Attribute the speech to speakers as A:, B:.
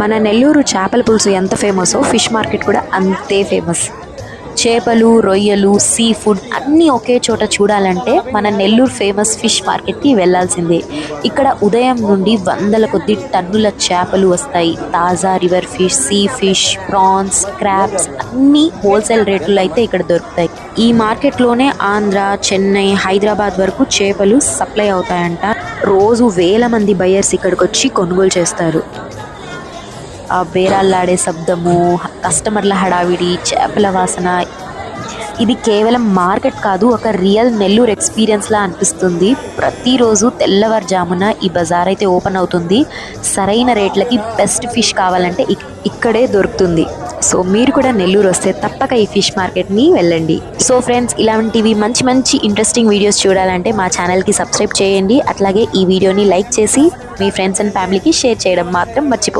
A: మన నెల్లూరు చేపల పులుసు ఎంత ఫేమసో ఫిష్ మార్కెట్ కూడా అంతే ఫేమస్. చేపలు, రొయ్యలు, సీ ఫుడ్ అన్నీ ఒకే చోట చూడాలంటే మన నెల్లూరు ఫేమస్ ఫిష్ మార్కెట్కి వెళ్ళాల్సిందే. ఇక్కడ ఉదయం నుండి వందల కొద్ది టన్నుల చేపలు వస్తాయి. తాజా river fish, sea fish, prawns, crabs అన్నీ హోల్సేల్ రేట్లు అయితే ఇక్కడ దొరుకుతాయి. ఈ మార్కెట్లోనే ఆంధ్ర, చెన్నై, హైదరాబాద్ వరకు చేపలు సప్లై అవుతాయంట. రోజు వేల మంది బయర్స్ ఇక్కడికి వచ్చి కొనుగోలు చేస్తారు. ఆ బేరాల్లాడే శబ్దము, కస్టమర్ల హడావిడి, చేపల వాసన, ఇది కేవలం మార్కెట్ కాదు, ఒక రియల్ నెల్లూరు ఎక్స్పీరియన్స్లా అనిపిస్తుంది. ప్రతిరోజు తెల్లవారుజామున ఈ బజార్ అయితే ఓపెన్ అవుతుంది. సరైన రేట్లకి బెస్ట్ ఫిష్ కావాలంటే ఇక్కడే దొరుకుతుంది. సో మీరు కూడా నెల్లూరు వస్తే తప్పక ఈ ఫిష్ మార్కెట్ని వెళ్ళండి. సో ఫ్రెండ్స్, ఇలాంటివి మంచి మంచి ఇంట్రెస్టింగ్ వీడియోస్ చూడాలంటే మా ఛానల్కి సబ్స్క్రైబ్ చేయండి. అట్లాగే ఈ వీడియోని లైక్ చేసి మీ ఫ్రెండ్స్ అండ్ ఫ్యామిలీకి షేర్ చేయడం మాత్రం మర్చిపోకండి.